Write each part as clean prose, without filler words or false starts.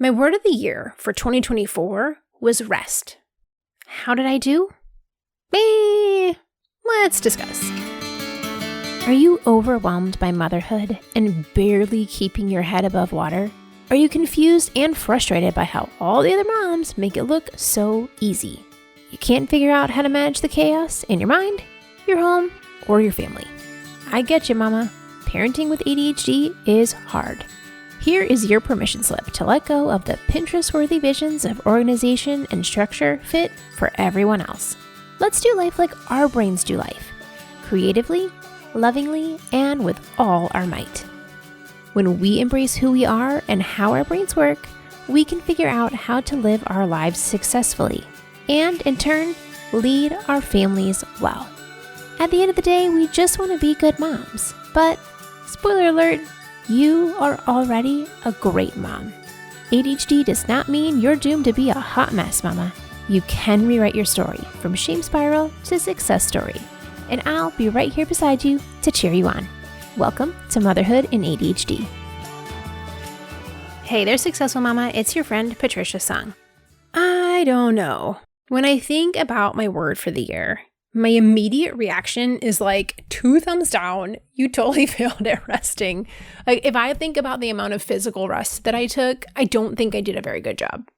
My word of the year for 2024 was rest. How did I do? Let's discuss. Are you overwhelmed by motherhood and barely keeping your head above water? Are you confused and frustrated by how all the other moms make it look so easy? You can't figure out how to manage the chaos in your mind, your home, or your family. I get you, mama. Parenting with ADHD is hard. Here is your permission slip to let go of the Pinterest-worthy visions of organization and structure fit for everyone else. Let's do life like our brains do life, creatively, lovingly, and with all our might. When we embrace who we are and how our brains work, we can figure out how to live our lives successfully and, in turn, lead our families well. At the end of the day, we just want to be good moms. But, spoiler alert, you are already a great mom. ADHD does not mean you're doomed to be a hot mess, mama. You can rewrite your story from shame spiral to success story. And I'll be right here beside you to cheer you on. Welcome to Motherhood and ADHD. Hey there, successful mama. It's your friend, Patricia Sung. I don't know. When I think about my word for the year, my immediate reaction is like 2 thumbs down. You totally failed at resting. Like, if I think about the amount of physical rest that I took, I don't think I did a very good job.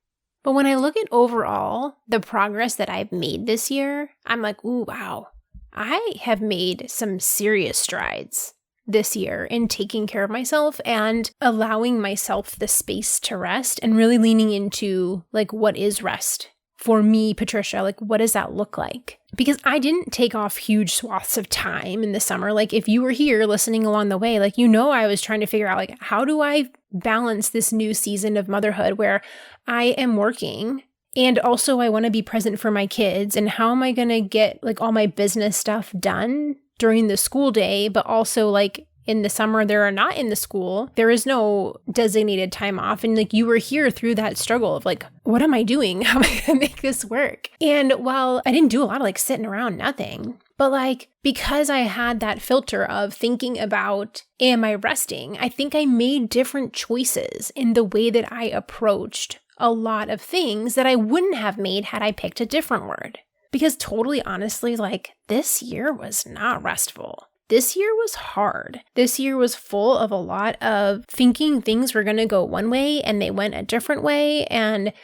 But when I look at overall the progress that I've made this year, I'm like, ooh, wow. I have made some serious strides this year in taking care of myself and allowing myself the space to rest and really leaning into like, what is rest? For me, Patricia, like, what does that look like? Because I didn't take off huge swaths of time in the summer. Like, if you were here listening along the way, like, I was trying to figure out, like, how do I balance this new season of motherhood where I am working and also I want to be present for my kids, and how am I going to get like all my business stuff done during the school day, but also like in the summer, they're not in the school. There is no designated time off. And like, you were here through that struggle of like, what am I doing? How am I going to make this work? And while I didn't do a lot of like sitting around, nothing, but like, because I had that filter of thinking about, am I resting? I think I made different choices in the way that I approached a lot of things that I wouldn't have made had I picked a different word. Because totally honestly, like, this year was not restful. This year was hard. This year was full of a lot of thinking things were going to go one way and they went a different way. And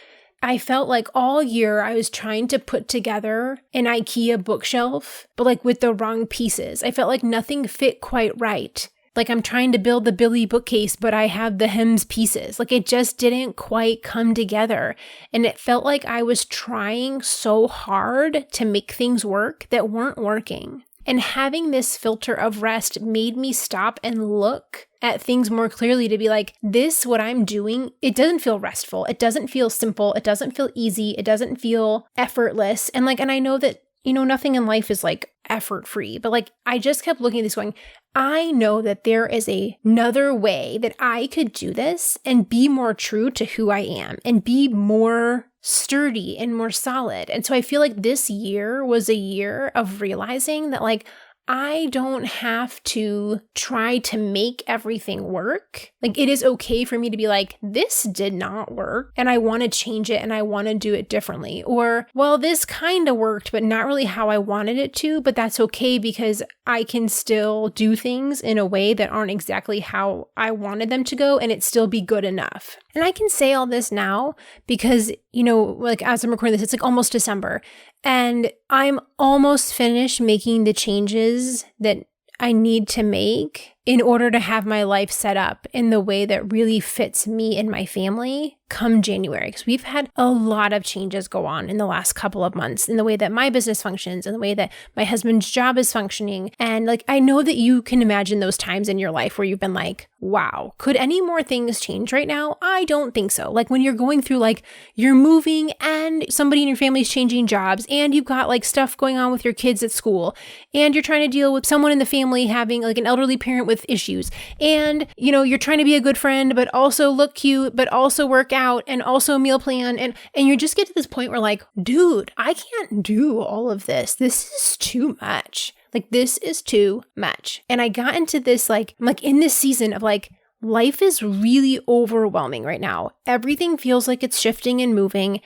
I felt like all year I was trying to put together an IKEA bookshelf, but like with the wrong pieces. I felt like nothing fit quite right. Like I'm trying to build the Billy bookcase, but I have the Hmmm pieces. Like it just didn't quite come together. And it felt like I was trying so hard to make things work that weren't working. And having this filter of rest made me stop and look at things more clearly to be like, this, what I'm doing, it doesn't feel restful. It doesn't feel simple. It doesn't feel easy. It doesn't feel effortless. And I know that, nothing in life is like effort free, but like, I just kept looking at this going, I know that there is another way that I could do this and be more true to who I am and be more sturdy and more solid. And so I feel like this year was a year of realizing that like, I don't have to try to make everything work. Like it is okay for me to be like, this did not work and I want to change it and I want to do it differently. Or, well, this kind of worked, but not really how I wanted it to, but that's okay because I can still do things in a way that aren't exactly how I wanted them to go and it still be good enough. And I can say all this now because, like as I'm recording this, it's like almost December. And I'm almost finished making the changes that I need to make in order to have my life set up in the way that really fits me and my family come January. Because we've had a lot of changes go on in the last couple of months in the way that my business functions and the way that my husband's job is functioning. And like, I know that you can imagine those times in your life where you've been like, wow, could any more things change right now? I don't think so. Like when you're going through like, you're moving and somebody in your family's changing jobs and you've got like stuff going on with your kids at school and you're trying to deal with someone in the family having like an elderly parent with issues and, you're trying to be a good friend, but also look cute, but also work out and also meal plan. And you just get to this point where like, dude, I can't do all of this. This is too much. Like, this is too much. And I got into this, like, I'm like in this season of like, life is really overwhelming right now. Everything feels like it's shifting and moving,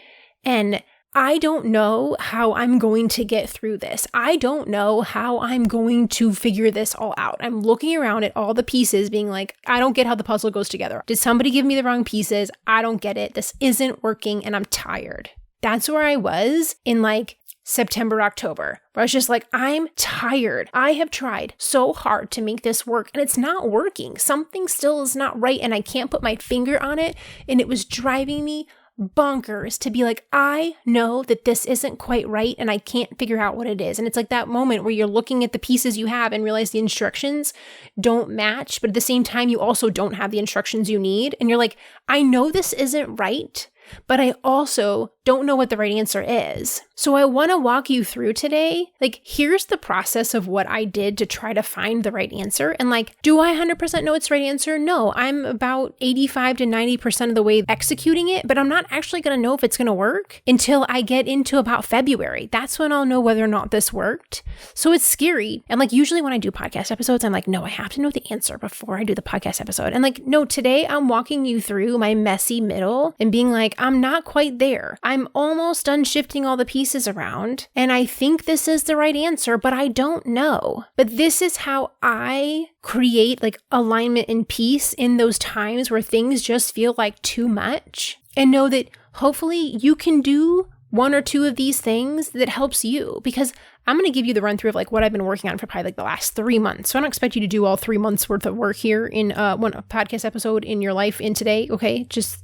and I don't know how I'm going to get through this. I don't know how I'm going to figure this all out. I'm looking around at all the pieces being like, I don't get how the puzzle goes together. Did somebody give me the wrong pieces? I don't get it. This isn't working and I'm tired. That's where I was in like September, October, where I was just like, I'm tired. I have tried so hard to make this work and it's not working. Something still is not right and I can't put my finger on it. And it was driving me bonkers to be like, I know that this isn't quite right and I can't figure out what it is. And it's like that moment where you're looking at the pieces you have and realize the instructions don't match, but at the same time, you also don't have the instructions you need. And you're like, I know this isn't right, but I also don't know what the right answer is. So I want to walk you through today, like, here's the process of what I did to try to find the right answer. And like, do I 100% know it's the right answer? No, I'm about 85 to 90% of the way executing it, but I'm not actually going to know if it's going to work until I get into about February. That's when I'll know whether or not this worked. So it's scary. And like, usually when I do podcast episodes, I'm like, no, I have to know the answer before I do the podcast episode. And like, no, today I'm walking you through my messy middle and being like, I'm not quite there. I'm almost done shifting all the pieces around, and I think this is the right answer, but I don't know. But this is how I create like alignment and peace in those times where things just feel like too much, and know that hopefully you can do one or two of these things that helps you, because I'm going to give you the run through of like what I've been working on for probably like the last 3 months. So I don't expect you to do all 3 months worth of work here in one podcast episode in your life in today. Okay. Just,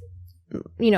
you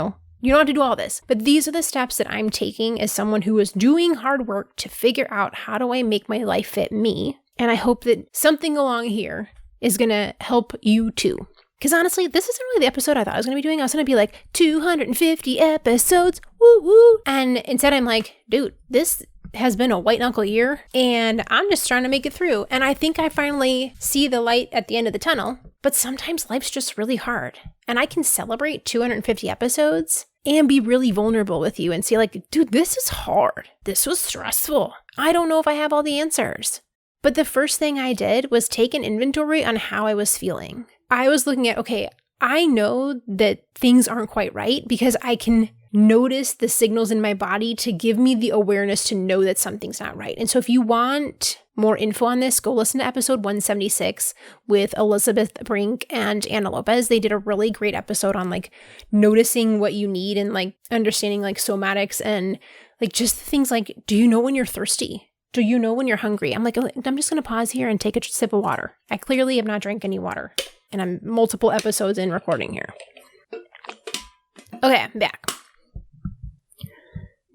don't have to do all this, but these are the steps that I'm taking as someone who is doing hard work to figure out how do I make my life fit me. And I hope that something along here is going to help you too. Because honestly, this isn't really the episode I thought I was going to be doing. I was going to be like 250 episodes, woo woo. And instead I'm like, dude, this has been a white knuckle year and I'm just trying to make it through. And I think I finally see the light at the end of the tunnel, but sometimes life's just really hard. And I can celebrate 250 episodes and be really vulnerable with you and say like, dude, this is hard. This was stressful. I don't know if I have all the answers. But the first thing I did was take an inventory on how I was feeling. I was looking at, okay, I know that things aren't quite right because I can notice the signals in my body to give me the awareness to know that something's not right. And so if you want more info on this, go listen to episode 176 with Elizabeth Brink and Anna Lopez. They did a really great episode on like noticing what you need and like understanding like somatics and like just things like, do you know when you're thirsty? Do you know when you're hungry? I'm like, I'm just going to pause here and take a sip of water. I clearly have not drank any water and I'm multiple episodes in recording here. Okay, I'm back.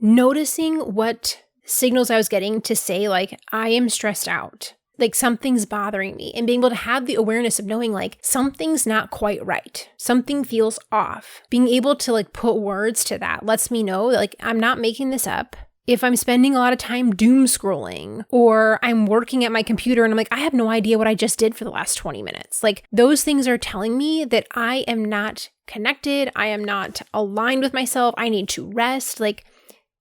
Noticing what signals I was getting to say, like, I am stressed out, like something's bothering me, and being able to have the awareness of knowing like something's not quite right. Something feels off. Being able to like put words to that lets me know that like I'm not making this up. If I'm spending a lot of time doom scrolling or I'm working at my computer and I'm like, I have no idea what I just did for the last 20 minutes. Like those things are telling me that I am not connected. I am not aligned with myself. I need to rest. Like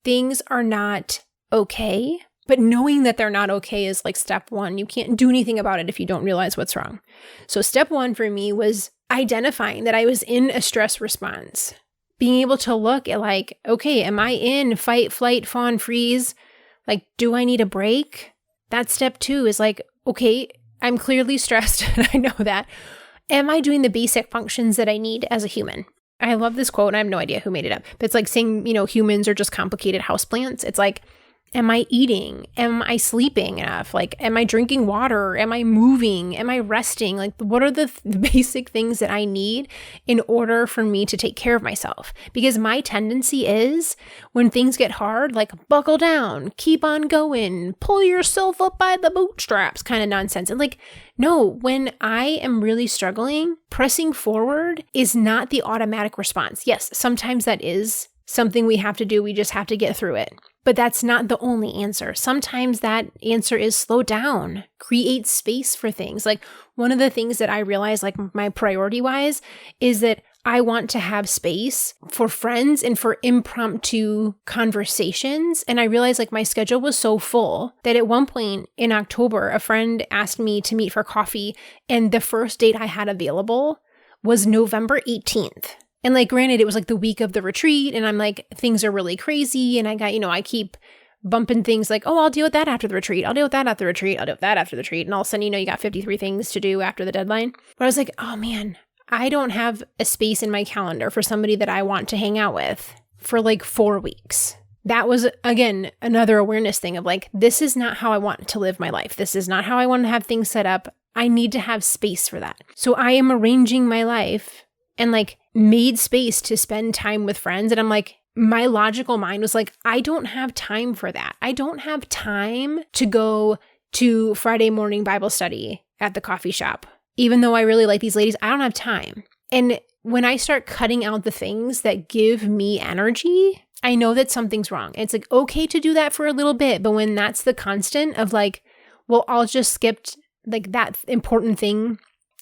things are not okay, but knowing that they're not okay is like step one. You can't do anything about it if you don't realize what's wrong. So step one for me was identifying that I was in a stress response. Being able to look at like, okay, am I in fight, flight, fawn, freeze? Like, do I need a break? That's step two is like, okay, I'm clearly stressed and I know that. Am I doing the basic functions that I need as a human? I love this quote and I have no idea who made it up, but it's like saying, humans are just complicated houseplants. It's like, am I eating? Am I sleeping enough? Like, am I drinking water? Am I moving? Am I resting? Like, what are the basic things that I need in order for me to take care of myself? Because my tendency is when things get hard, like buckle down, keep on going, pull yourself up by the bootstraps kind of nonsense. And like, no, when I am really struggling, pressing forward is not the automatic response. Yes, sometimes that is something we have to do. We just have to get through it. But that's not the only answer. Sometimes that answer is slow down, create space for things. Like one of the things that I realize, like my priority wise, is that I want to have space for friends and for impromptu conversations. And I realized like my schedule was so full that at one point in October, a friend asked me to meet for coffee. And the first date I had available was November 18th. And like, granted, it was like the week of the retreat and I'm like, things are really crazy. And I got, I keep bumping things like, oh, I'll deal with that after the retreat. I'll deal with that after the retreat. I'll deal with that after the retreat. And all of a sudden, you got 53 things to do after the deadline. But I was like, oh man, I don't have a space in my calendar for somebody that I want to hang out with for like 4 weeks. That was, again, another awareness thing of like, this is not how I want to live my life. This is not how I want to have things set up. I need to have space for that. So I am arranging my life and like made space to spend time with friends. And I'm like, my logical mind was like, I don't have time for that. I don't have time to go to Friday morning Bible study at the coffee shop. Even though I really like these ladies, I don't have time. And when I start cutting out the things that give me energy, I know that something's wrong. It's like, okay to do that for a little bit, but when that's the constant of like, well, I'll just skip like that important thing,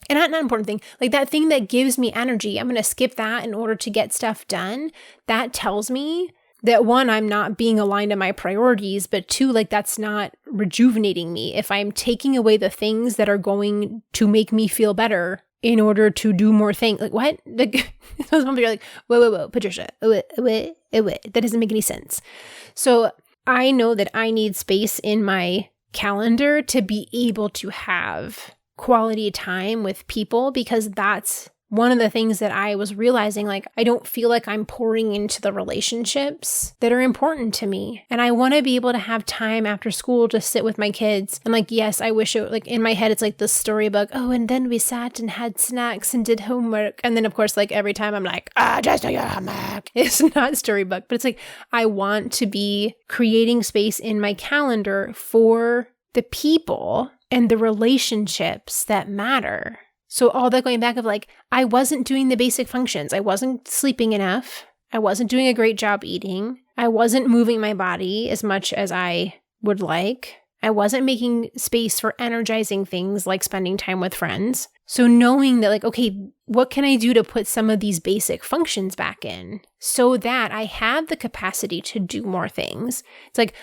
and not important thing, like that thing that gives me energy, I'm going to skip that in order to get stuff done. That tells me that one, I'm not being aligned to my priorities, but two, like that's not rejuvenating me. If I'm taking away the things that are going to make me feel better in order to do more things, like what? Like, those moments you're like, whoa, Patricia, that doesn't make any sense. So I know that I need space in my calendar to be able to have quality time with people, because that's one of the things that I was realizing, like, I don't feel like I'm pouring into the relationships that are important to me. And I want to be able to have time after school to sit with my kids. And like, yes, I wish it, like in my head, it's like the storybook. Oh, and then we sat and had snacks and did homework. And then of course, like every time I'm like, just do your homework. It's not storybook, but it's like, I want to be creating space in my calendar for the people and the relationships that matter. So all that going back of like, I wasn't doing the basic functions. I wasn't sleeping enough. I wasn't doing a great job eating. I wasn't moving my body as much as I would like. I wasn't making space for energizing things like spending time with friends. So knowing that like, okay, what can I do to put some of these basic functions back in so that I have the capacity to do more things? It's like,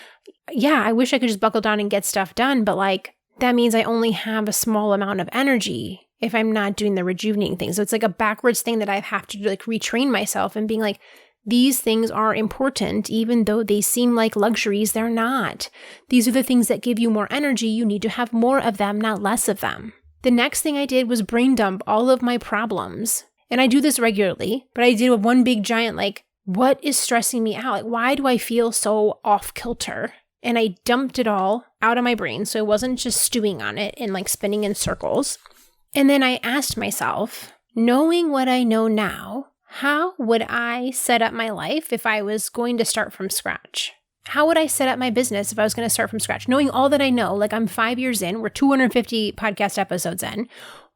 yeah, I wish I could just buckle down and get stuff done, but like, that means I only have a small amount of energy if I'm not doing the rejuvenating things. So it's like a backwards thing that I have to like retrain myself and being like, these things are important, even though they seem like luxuries, they're not. These are the things that give you more energy. You need to have more of them, not less of them. The next thing I did was brain dump all of my problems. And I do this regularly, but I did one big giant, like, what is stressing me out? Like, why do I feel so off kilter? And I dumped it all out of my brain. So I wasn't just stewing on it and like spinning in circles. And then I asked myself, knowing what I know now, how would I set up my life if I was going to start from scratch? How would I set up my business if I was going to start from scratch? Knowing all that I know, like I'm 5 years in, we're 250 podcast episodes in.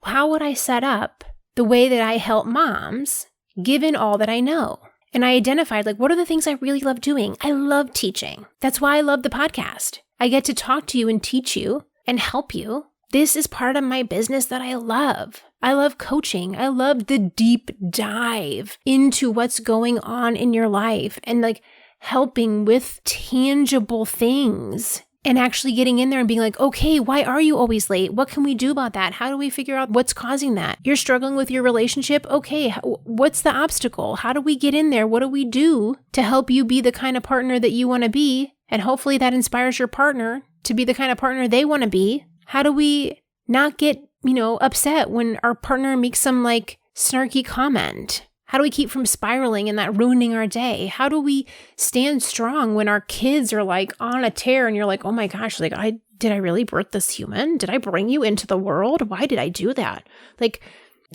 How would I set up the way that I help moms given all that I know? And I identified, like, what are the things I really love doing? I love teaching. That's why I love the podcast. I get to talk to you and teach you and help you. This is part of my business that I love. I love coaching. I love the deep dive into what's going on in your life and like helping with tangible things and actually getting in there and being like, okay, why are you always late? What can we do about that? How do we figure out what's causing that? You're struggling with your relationship? Okay, what's the obstacle? How do we get in there? What do we do to help you be the kind of partner that you want to be? And hopefully that inspires your partner to be the kind of partner they want to be. How do we not get, upset when our partner makes some like snarky comment? How do we keep from spiraling and that ruining our day? How do we stand strong when our kids are like on a tear and you're like, oh my gosh, like did I really birth this human? Did I bring you into the world? Why did I do that? Like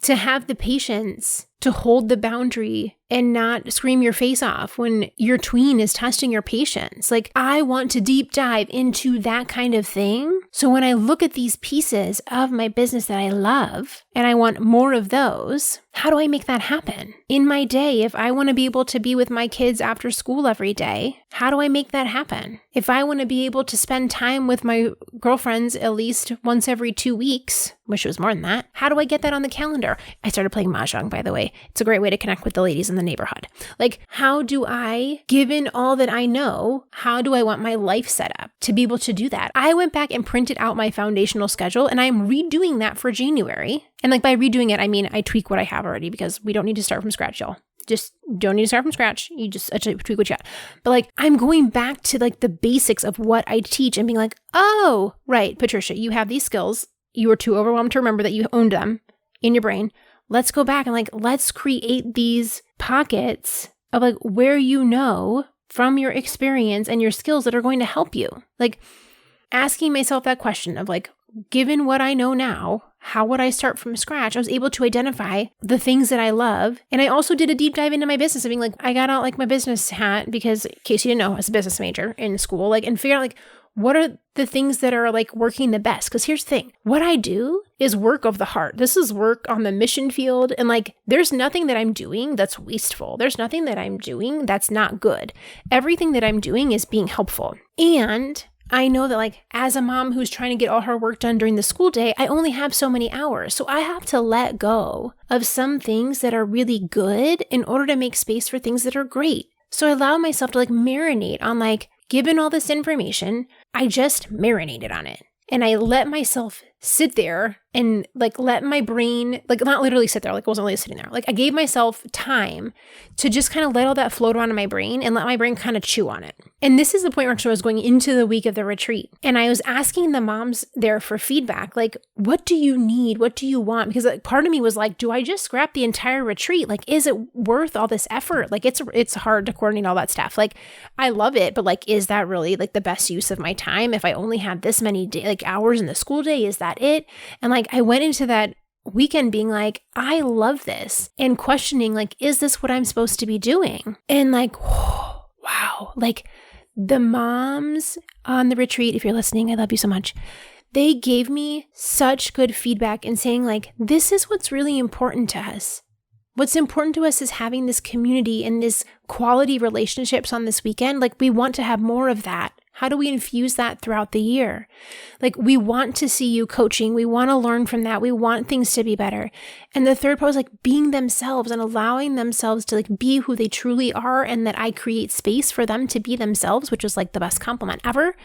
to have the patience to hold the boundary and not scream your face off when your tween is testing your patience. Like I want to deep dive into that kind of thing. So when I look at these pieces of my business that I love and I want more of those, how do I make that happen? In my day, if I want to be able to be with my kids after school every day, how do I make that happen? If I want to be able to spend time with my girlfriends at least once every 2 weeks, wish it was more than that, how do I get that on the calendar? I started playing Mahjong, by the way. It's a great way to connect with the ladies in the neighborhood. Like, how do I, given all that I know, how do I want my life set up to be able to do that? I went back and printed out my foundational schedule, and I'm redoing that for January. And like by redoing it, I mean, I tweak what I have already because we don't need to start from scratch, y'all. Just don't need to start from scratch. You just tweak what you got. But like, I'm going back to like the basics of what I teach and being like, oh, right, Patricia, you have these skills. You were too overwhelmed to remember that you owned them in your brain. Let's go back and like, let's create these pockets of like where you know from your experience and your skills that are going to help you. Like asking myself that question of like, given what I know now, how would I start from scratch? I was able to identify the things that I love. And I also did a deep dive into my business. I mean, like, I got out like my business hat because, in case you didn't know, I was a business major in school, like, and figure out like, what are the things that are like working the best? Because here's the thing, what I do is work of the heart. This is work on the mission field. And like, there's nothing that I'm doing that's wasteful. There's nothing that I'm doing that's not good. Everything that I'm doing is being helpful. And I know that like as a mom who's trying to get all her work done during the school day, I only have so many hours. So I have to let go of some things that are really good in order to make space for things that are great. So I allow myself to like marinate on like, given all this information, I just marinated on it. And I let myself sit there and like let my brain, like not literally sit there, like I wasn't really sitting there. Like I gave myself time to just kind of let all that float around in my brain and let my brain kind of chew on it. And this is the point where I was going into the week of the retreat. And I was asking the moms there for feedback, like, what do you need? What do you want? Because like, part of me was like, do I just scrap the entire retreat? Like, is it worth all this effort? Like it's hard to coordinate all that stuff. Like I love it, but like, is that really like the best use of my time? If I only had this many hours in the school day, is that it? And like, I went into that weekend being like, I love this and questioning, like, is this what I'm supposed to be doing? And like, oh, wow, like the moms on the retreat, if you're listening, I love you so much. They gave me such good feedback and saying like, this is what's really important to us. What's important to us is having this community and this quality relationships on this weekend. Like we want to have more of that. How do we infuse that throughout the year? Like we want to see you coaching. We want to learn from that. We want things to be better. And the third part was like being themselves and allowing themselves to like be who they truly are, and that I create space for them to be themselves, which was like the best compliment ever.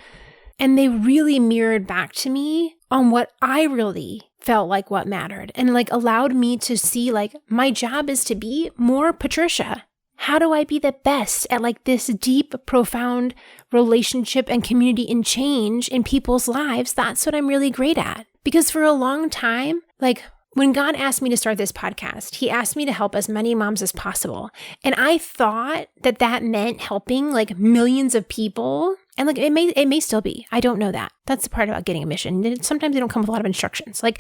And they really mirrored back to me on what I really felt like what mattered, and like allowed me to see like my job is to be more Patricia. How do I be the best at like this deep, profound relationship and community and change in people's lives? That's what I'm really great at. Because for a long time, like when God asked me to start this podcast, he asked me to help as many moms as possible. And I thought that that meant helping like millions of people. And like, it may still be, I don't know that. That's the part about getting a mission. Sometimes they don't come with a lot of instructions. Like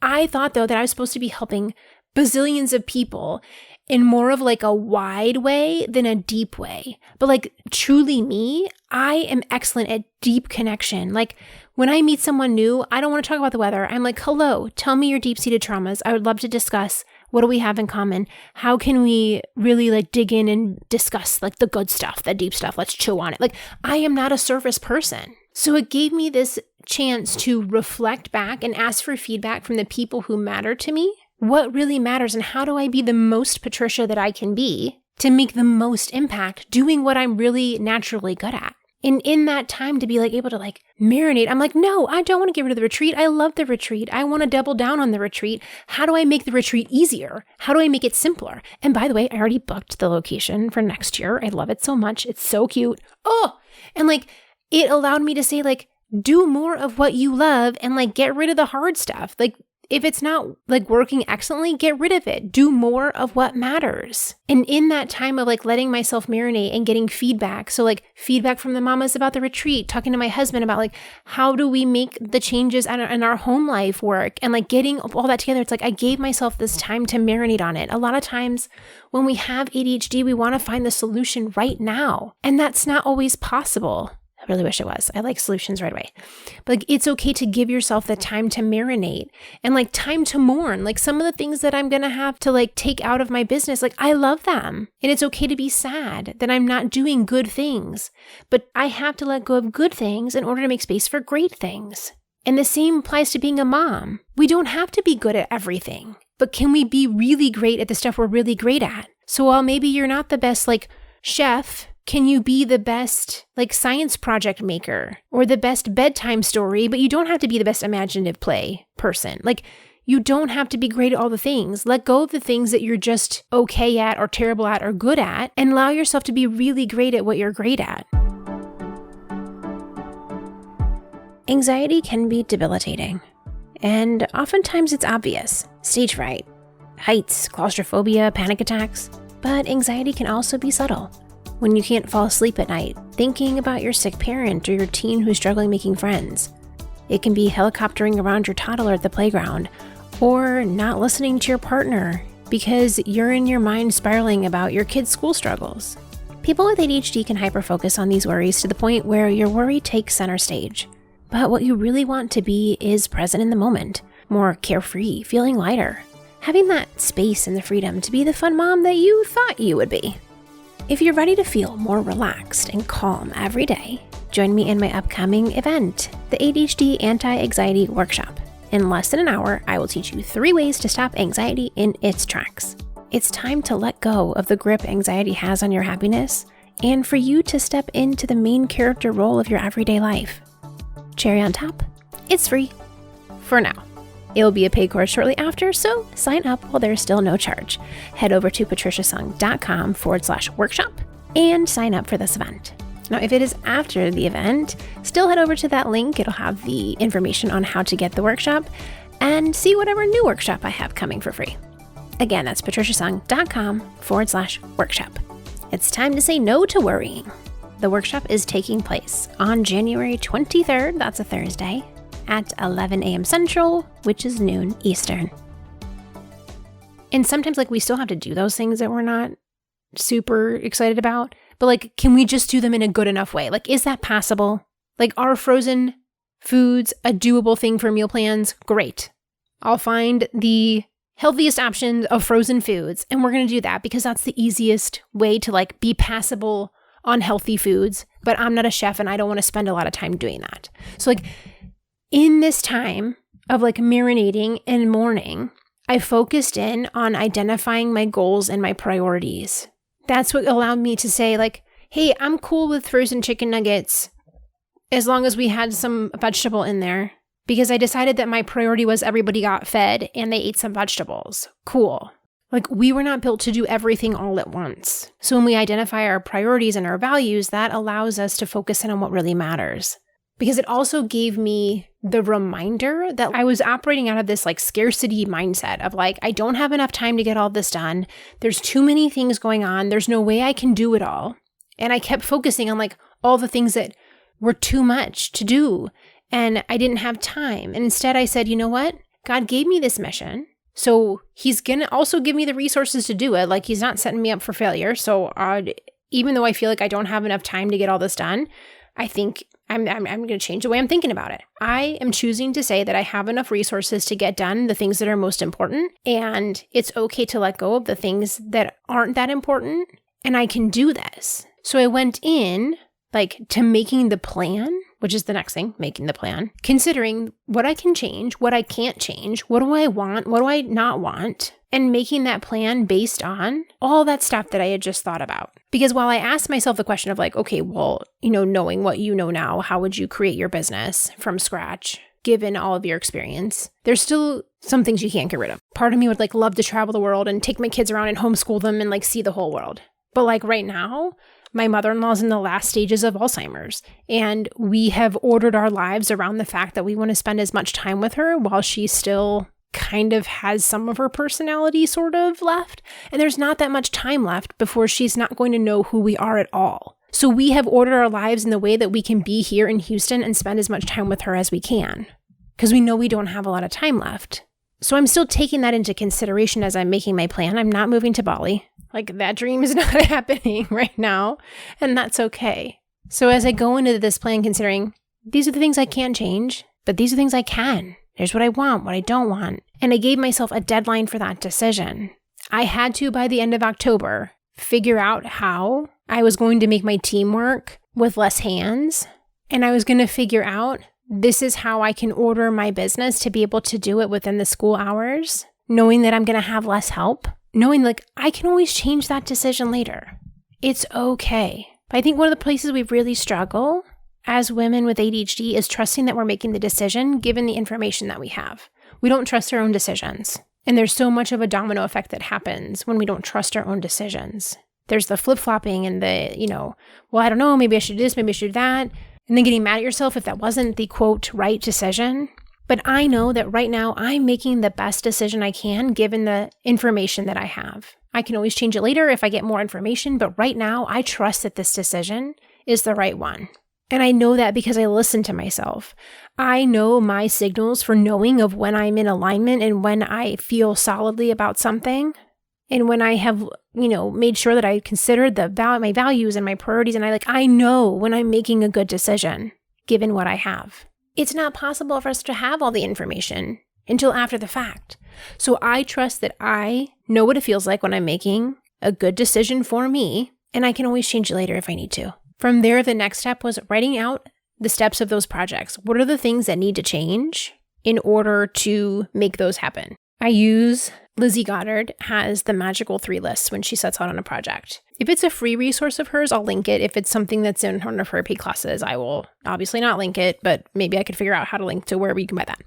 I thought though that I was supposed to be helping bazillions of people in more of like a wide way than a deep way. But like truly me, I am excellent at deep connection. Like when I meet someone new, I don't want to talk about the weather. I'm like, hello, tell me your deep-seated traumas. I would love to discuss. What do we have in common? How can we really like dig in and discuss like the good stuff, the deep stuff? Let's chew on it. Like I am not a surface person. So it gave me this chance to reflect back and ask for feedback from the people who matter to me. What really matters, and how do I be the most Patricia that I can be to make the most impact doing what I'm really naturally good at? And in that time to be like able to like marinate, I'm like, no, I don't want to get rid of the retreat. I love the retreat. I want to double down on the retreat. How do I make the retreat easier? How do I make it simpler? And by the way, I already booked the location for next year. I love it so much. It's so cute. Oh, and like it allowed me to say like, do more of what you love and like get rid of the hard stuff. Like if it's not like working excellently, get rid of it. Do more of what matters. And in that time of like letting myself marinate and getting feedback, so like feedback from the mamas about the retreat, talking to my husband about like, how do we make the changes in our home life work, and like getting all that together. It's like I gave myself this time to marinate on it. A lot of times when we have ADHD, we want to find the solution right now. And that's not always possible. I really wish it was. I like solutions right away. But like, it's okay to give yourself the time to marinate and like time to mourn. Like some of the things that I'm going to have to like take out of my business, like I love them. And it's okay to be sad that I'm not doing good things. But I have to let go of good things in order to make space for great things. And the same applies to being a mom. We don't have to be good at everything. But can we be really great at the stuff we're really great at? So while maybe you're not the best chef, can you be the best science project maker or the best bedtime story, but you don't have to be the best imaginative play person. You don't have to be great at all the things. Let go of the things that you're just okay at or terrible at or good at, and allow yourself to be really great at what you're great at. Anxiety can be debilitating, and oftentimes it's obvious. Stage fright, heights, claustrophobia, panic attacks. But anxiety can also be subtle. When you can't fall asleep at night, thinking about your sick parent or your teen who's struggling making friends. It can be helicoptering around your toddler at the playground, or not listening to your partner because you're in your mind spiraling about your kid's school struggles. People with ADHD can hyperfocus on these worries to the point where your worry takes center stage. But what you really want to be is present in the moment, more carefree, feeling lighter, having that space and the freedom to be the fun mom that you thought you would be. If you're ready to feel more relaxed and calm every day, join me in my upcoming event, the ADHD Anti-Anxiety Workshop. In less than an hour, I will teach you 3 ways to stop anxiety in its tracks. It's time to let go of the grip anxiety has on your happiness, and for you to step into the main character role of your everyday life. Cherry on top, it's free. For now. It will be a paid course shortly after, so sign up while there's still no charge. Head over to patriciasung.com/workshop and sign up for this event. Now, if it is after the event, still head over to that link. It'll have the information on how to get the workshop and see whatever new workshop I have coming for free. Again, that's patriciasung.com/workshop. It's time to say no to worrying. The workshop is taking place on January 23rd, that's a Thursday, at 11 a.m. Central, which is noon Eastern. And sometimes we still have to do those things that we're not super excited about, but can we just do them in a good enough way? Is that possible? Are frozen foods a doable thing for meal plans? Great. I'll find the healthiest option of frozen foods, and we're going to do that because that's the easiest way to be passable on healthy foods, but I'm not a chef and I don't want to spend a lot of time doing that. So in this time of marinating and mourning, I focused in on identifying my goals and my priorities. That's what allowed me to say hey, I'm cool with frozen chicken nuggets as long as we had some vegetable in there, because I decided that my priority was everybody got fed and they ate some vegetables. Cool. We were not built to do everything all at once. So when we identify our priorities and our values, that allows us to focus in on what really matters. Because it also gave me the reminder that I was operating out of this scarcity mindset of I don't have enough time to get all this done. There's too many things going on. There's no way I can do it all. And I kept focusing on all the things that were too much to do. And I didn't have time. And instead I said, you know what? God gave me this mission. So he's going to also give me the resources to do it. He's not setting me up for failure. So even though I feel I don't have enough time to get all this done, I think I'm going to change the way I'm thinking about it. I am choosing to say that I have enough resources to get done the things that are most important. And it's okay to let go of the things that aren't that important. And I can do this. So I went in to making the plan, which is the next thing, making the plan, considering what I can change, what I can't change, what do I want, what do I not want, and making that plan based on all that stuff that I had just thought about. Because while I asked myself the question of okay, well, knowing what you know now, how would you create your business from scratch, given all of your experience? There's still some things you can't get rid of. Part of me would love to travel the world and take my kids around and homeschool them and see the whole world. But right now, my mother-in-law's in the last stages of Alzheimer's, and we have ordered our lives around the fact that we want to spend as much time with her while she still kind of has some of her personality sort of left. And there's not that much time left before she's not going to know who we are at all. So we have ordered our lives in the way that we can be here in Houston and spend as much time with her as we can, because we know we don't have a lot of time left. So I'm still taking that into consideration as I'm making my plan. I'm not moving to Bali. That dream is not happening right now, and that's okay. So as I go into this plan, considering these are the things I can't change, but these are things I can. There's what I want, what I don't want. And I gave myself a deadline for that decision. I had to, by the end of October, figure out how I was going to make my team work with less hands. And I was going to figure out, this is how I can order my business to be able to do it within the school hours, knowing that I'm going to have less help. knowing like I can always change that decision later. It's okay. But I think one of the places we really struggle as women with ADHD is trusting that we're making the decision given the information that we have. We don't trust our own decisions. And there's so much of a domino effect that happens when we don't trust our own decisions. There's the flip-flopping and the, well, I don't know, maybe I should do this, maybe I should do that. And then getting mad at yourself if that wasn't the quote right decision. But I know that right now I'm making the best decision I can given the information that I have. I can always change it later if I get more information, but right now I trust that this decision is the right one. And I know that because I listen to myself. I know my signals for knowing of when I'm in alignment and when I feel solidly about something. And when I have, made sure that I considered my values and my priorities, and I know when I'm making a good decision, given what I have. It's not possible for us to have all the information until after the fact. So I trust that I know what it feels like when I'm making a good decision for me, and I can always change it later if I need to. From there, the next step was writing out the steps of those projects. What are the things that need to change in order to make those happen? I use Lizzie Goddard has the magical 3 lists when she sets out on a project. If it's a free resource of hers, I'll link it. If it's something that's in one of her paid classes, I will obviously not link it, but maybe I could figure out how to link to wherever you can buy that.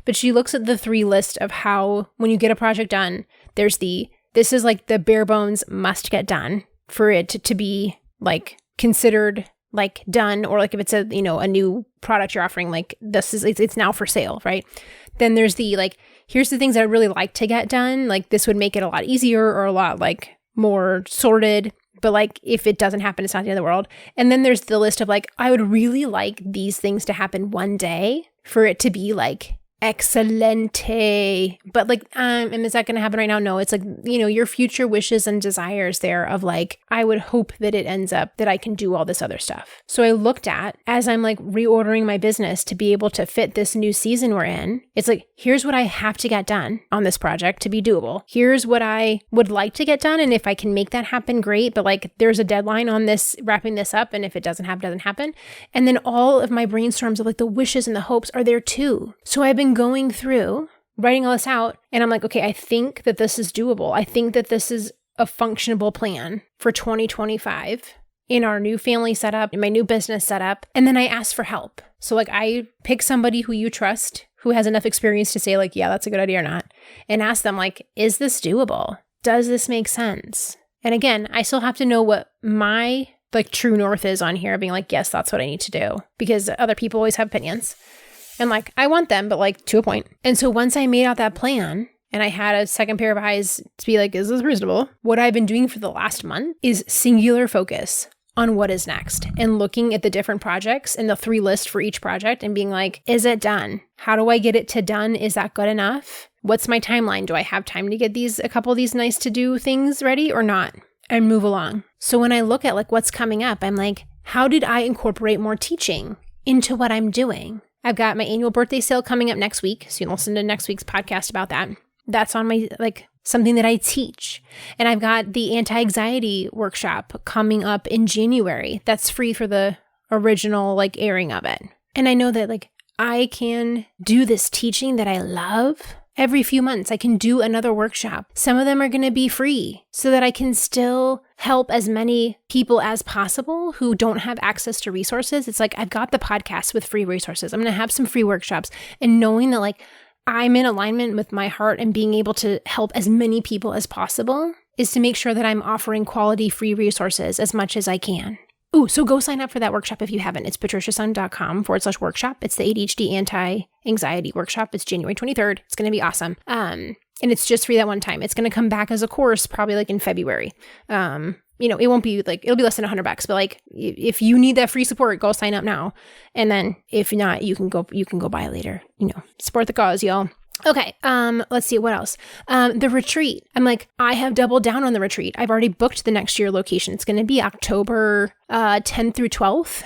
But she looks at the 3 list of how, when you get a project done, this is like the bare bones must get done for it to be like considered like done, or like if it's a new product you're offering, like it's now for sale, right? Then there's the like, here's the things that I'd really like to get done. Like this would make it a lot easier or a lot like more sorted. But like if it doesn't happen, it's not the end of the world. And then there's the list of like, I would really like these things to happen one day for it to be like excelente. But like, and is that going to happen right now? No, it's like, your future wishes and desires there of like, I would hope that it ends up that I can do all this other stuff. So I looked at, as I'm like reordering my business to be able to fit this new season we're in, it's like, here's what I have to get done on this project to be doable. Here's what I would like to get done. And if I can make that happen, great. But like, there's a deadline on this, wrapping this up. And if it doesn't happen, doesn't happen. And then all of my brainstorms of like the wishes and the hopes are there too. So I've been going through, writing all this out, and I'm like, okay, I think that this is doable. I think that this is a functionable plan for 2025 in our new family setup, in my new business setup. And then I ask for help. So like I pick somebody who you trust, who has enough experience to say like, yeah, that's a good idea or not, and ask them like, is this doable? Does this make sense? And again, I still have to know what my like true north is on here, being like, yes, that's what I need to do, because other people always have opinions. And like, I want them, but like to a point. And so once I made out that plan and I had a second pair of eyes to be like, is this reasonable? What I've been doing for the last month is singular focus on what is next and looking at the different projects and the 3 lists for each project and being like, is it done? How do I get it to done? Is that good enough? What's my timeline? Do I have time to get a couple of these nice to do things ready or not? And move along. So when I look at like what's coming up, I'm like, how did I incorporate more teaching into what I'm doing? I've got my annual birthday sale coming up next week. So you'll listen to next week's podcast about that. That's on my, like, something that I teach. And I've got the anti-anxiety workshop coming up in January. That's free for the original, like, airing of it. And I know that, like, I can do this teaching that I love. Every few months, I can do another workshop. Some of them are going to be free so that I can still help as many people as possible who don't have access to resources. It's like, I've got the podcast with free resources. I'm going to have some free workshops, and knowing that like I'm in alignment with my heart and being able to help as many people as possible is to make sure that I'm offering quality free resources as much as I can. Ooh, so go sign up for that workshop if you haven't. It's patriciasung.com/workshop. It's the ADHD anti-anxiety workshop. It's January 23rd. It's going to be awesome. And it's just free that one time. It's going to come back as a course probably like in February. It won't be like, it'll be less than $100, but like if you need that free support, go sign up now. And then if not, you can go buy it later. Support the cause, y'all. Okay, let's see, what else? The retreat. I'm like, I have doubled down on the retreat. I've already booked the next year location. It's going to be October 10th through 12th.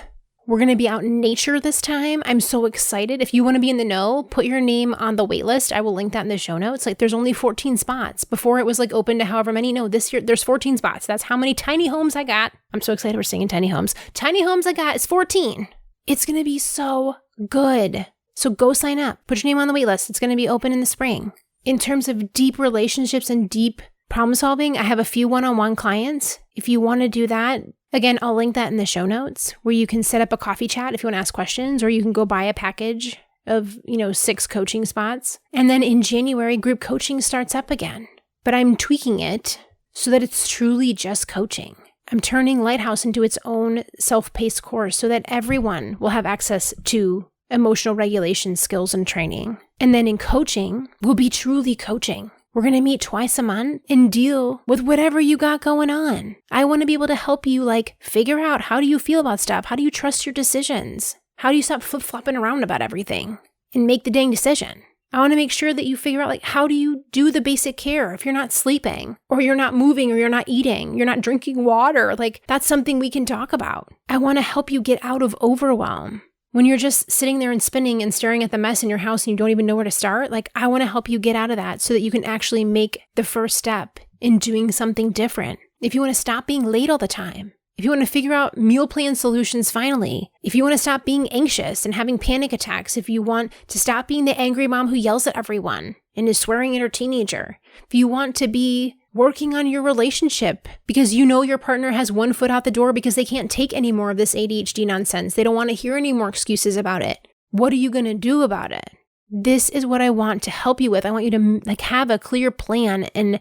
We're going to be out in nature this time. I'm so excited. If you want to be in the know, put your name on the wait list. I will link that in the show notes. Like, there's only 14 spots. Before it was like open to however many. No, this year there's 14 spots. That's how many tiny homes I got. I'm so excited we're singing tiny homes. Tiny homes I got is 14. It's going to be so good. So go sign up. Put your name on the wait list. It's going to be open in the spring. In terms of deep relationships and deep problem solving. I have a few one-on-one clients. If you want to do that, again, I'll link that in the show notes where you can set up a coffee chat if you want to ask questions, or you can go buy a package of, 6 coaching spots. And then in January, group coaching starts up again. But I'm tweaking it so that it's truly just coaching. I'm turning Lighthouse into its own self-paced course so that everyone will have access to emotional regulation skills and training. And then in coaching, we'll be truly coaching. We're going to meet twice a month and deal with whatever you got going on. I want to be able to help you figure out, how do you feel about stuff? How do you trust your decisions? How do you stop flip-flopping around about everything and make the dang decision? I want to make sure that you figure out how do you do the basic care if you're not sleeping or you're not moving or you're not eating, you're not drinking water. That's something we can talk about. I want to help you get out of overwhelm. When you're just sitting there and spinning and staring at the mess in your house and you don't even know where to start, I want to help you get out of that so that you can actually make the first step in doing something different. If you want to stop being late all the time, if you want to figure out meal plan solutions finally, if you want to stop being anxious and having panic attacks, if you want to stop being the angry mom who yells at everyone and is swearing at her teenager, if you want to be working on your relationship because you know your partner has one foot out the door because they can't take any more of this ADHD nonsense, they don't want to hear any more excuses about it, what are you going to do about it? This is what I want to help you with. I want you to have a clear plan and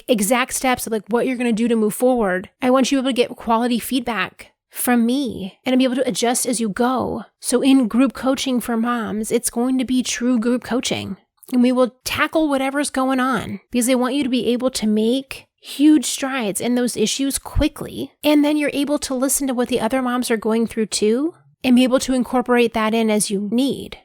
exact steps of what you're going to do to move forward. I want you to be able to get quality feedback from me and to be able to adjust as you go. So in group coaching for moms, it's going to be true group coaching. And we will tackle whatever's going on because I want you to be able to make huge strides in those issues quickly. And then you're able to listen to what the other moms are going through too and be able to incorporate that in as you need.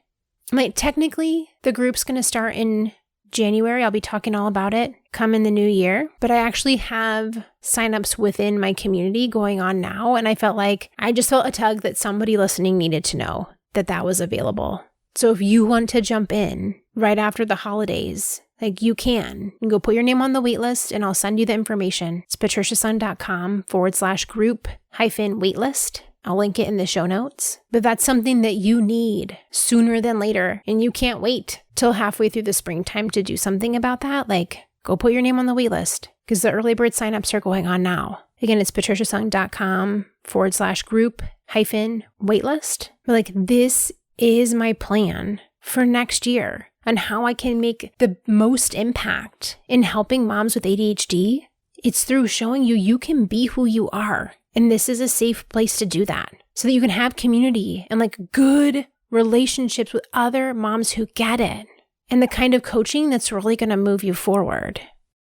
Technically, the group's going to start in January. I'll be talking all about it come in the new year, but I actually have signups within my community going on now. And I just felt a tug that somebody listening needed to know that that was available. So if you want to jump in right after the holidays, you can go put your name on the wait list and I'll send you the information. It's patriciasung.com/group-waitlist. I'll link it in the show notes. But that's something that you need sooner than later. And you can't wait till halfway through the springtime to do something about that. Go put your name on the wait list because the early bird signups are going on now. Again, it's patriciasung.com/group-waitlist. But this is my plan for next year on how I can make the most impact in helping moms with ADHD. It's through showing you can be who you are. And this is a safe place to do that so that you can have community and good relationships with other moms who get it and the kind of coaching that's really going to move you forward.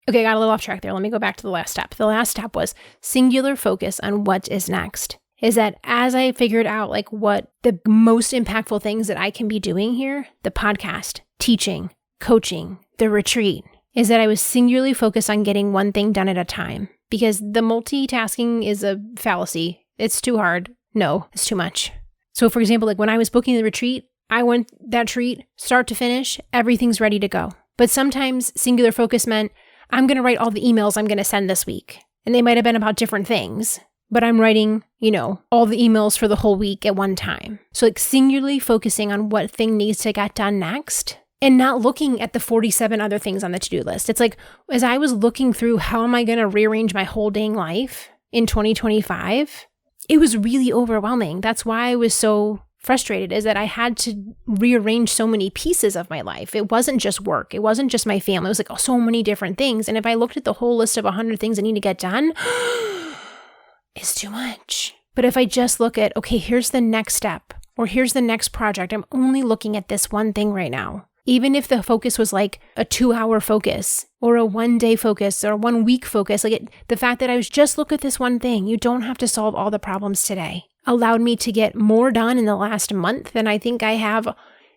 Okay, I got a little off track there. Let me go back to the last step. The last step was singular focus on what is next. Is that as I figured out what the most impactful things that I can be doing here, the podcast, teaching, coaching, the retreat, is that I was singularly focused on getting one thing done at a time. Because the multitasking is a fallacy. It's too hard. No, it's too much. So for example, when I was booking the retreat, I went that treat, start to finish, everything's ready to go. But sometimes singular focus meant I'm going to write all the emails I'm going to send this week. And they might have been about different things. But I'm writing, all the emails for the whole week at one time. So singularly focusing on what thing needs to get done next and not looking at the 47 other things on the to-do list. It's as I was looking through how am I going to rearrange my whole dang life in 2025, it was really overwhelming. That's why I was so frustrated is that I had to rearrange so many pieces of my life. It wasn't just work. It wasn't just my family. It was so many different things. And if I looked at the whole list of 100 things that need to get done, it's too much. But if I just look at, okay, here's the next step or here's the next project, I'm only looking at this one thing right now. Even if the focus was a 2-hour focus or a 1-day focus or a 1-week focus, the fact that I was just look at this one thing, you don't have to solve all the problems today, allowed me to get more done in the last month than I think I have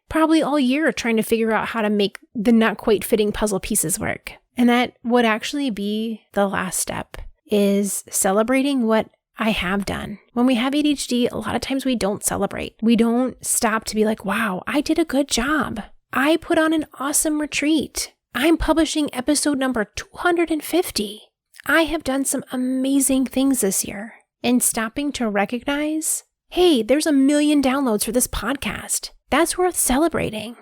probably all year trying to figure out how to make the not quite fitting puzzle pieces work. And that would actually be the last step is celebrating what I have done. When we have ADHD, a lot of times we don't celebrate. We don't stop to be wow, I did a good job. I put on an awesome retreat. I'm publishing episode number 250. I have done some amazing things this year. And stopping to recognize, hey, there's 1 million downloads for this podcast. That's worth celebrating.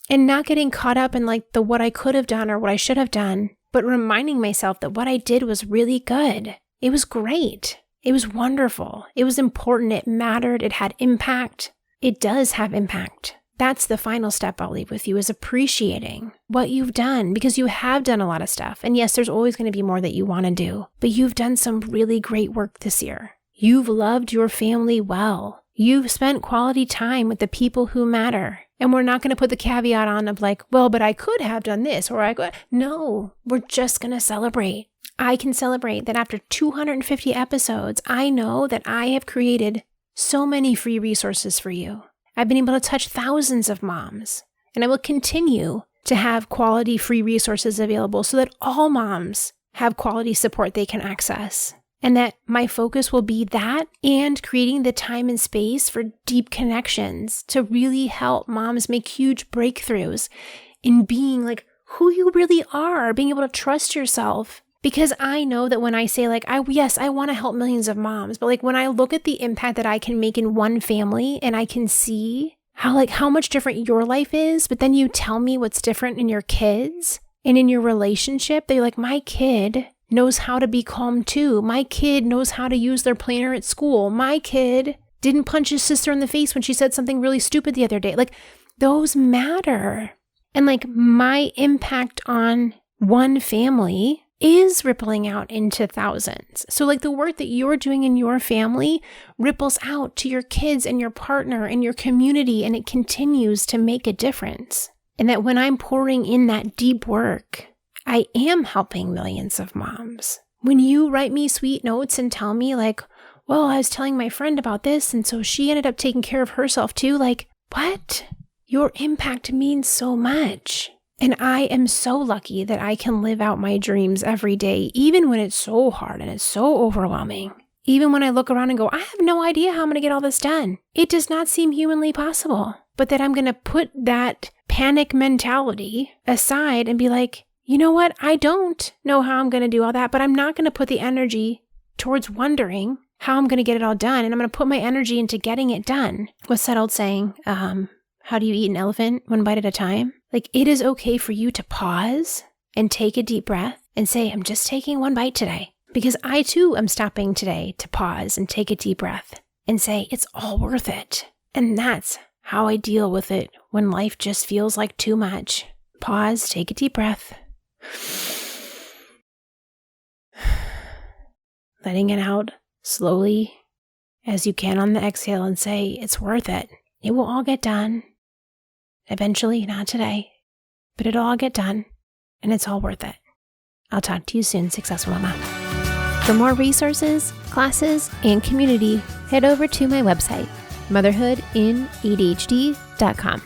And not getting caught up in the what I could have done or what I should have done. but reminding myself that what I did was really good. It was great. It was wonderful. It was important. It mattered. It had impact. It does have impact. That's the final step I'll leave with you, is appreciating what you've done, because you have done a lot of stuff. And yes, there's always going to be more that you want to do, but you've done some really great work this year. You've loved your family well. You've spent quality time with the people who matter. And we're not going to put the caveat on of like, well, but I could have done this, or I could. No, we're just going to celebrate. I can celebrate that after 250 episodes, I know that I have created so many free resources for you. I've been able to touch thousands of moms, and I will continue to have quality free resources available so that all moms have quality support they can access. And that my focus will be that and creating the time and space for deep connections to really help moms make huge breakthroughs in being like who you really are, being able to trust yourself. Because I know that when I say like, I want to help millions of moms, but like when I look at the impact that I can make in one family and I can see how much different your life is, but then you tell me what's different in your kids and in your relationship, they're like, my kid knows how to be calm too. My kid knows how to use their planner at school. My kid didn't punch his sister in the face when she said something really stupid the other day. Like those matter. And like my impact on one family is rippling out into thousands. So like the work that you're doing in your family ripples out to your kids and your partner and your community, and it continues to make a difference. And that when I'm pouring in that deep work, I am helping millions of moms. When you write me sweet notes and tell me like, well, I was telling my friend about this, and so she ended up taking care of herself too. Like, what? Your impact means so much. And I am so lucky that I can live out my dreams every day, even when it's so hard and it's so overwhelming. Even when I look around and go, I have no idea how I'm going to get all this done. It does not seem humanly possible. But that I'm going to put that panic mentality aside and be like, you know what? I don't know how I'm going to do all that, but I'm not going to put the energy towards wondering how I'm going to get it all done. And I'm going to put my energy into getting it done. What's that old saying? How do you eat an elephant? One bite at a time? Like, it is okay for you to pause and take a deep breath and say, I'm just taking one bite today. Because I too am stopping today to pause and take a deep breath and say, it's all worth it. And that's how I deal with it when life just feels like too much. Pause, take a deep breath. Letting it out slowly as you can on the exhale and say, it's worth it. It will all get done. Eventually, not today, but it'll all get done, and it's all worth it. I'll talk to you soon, Successful Mama. For more resources, classes, and community, head over to my website, motherhoodinadhd.com.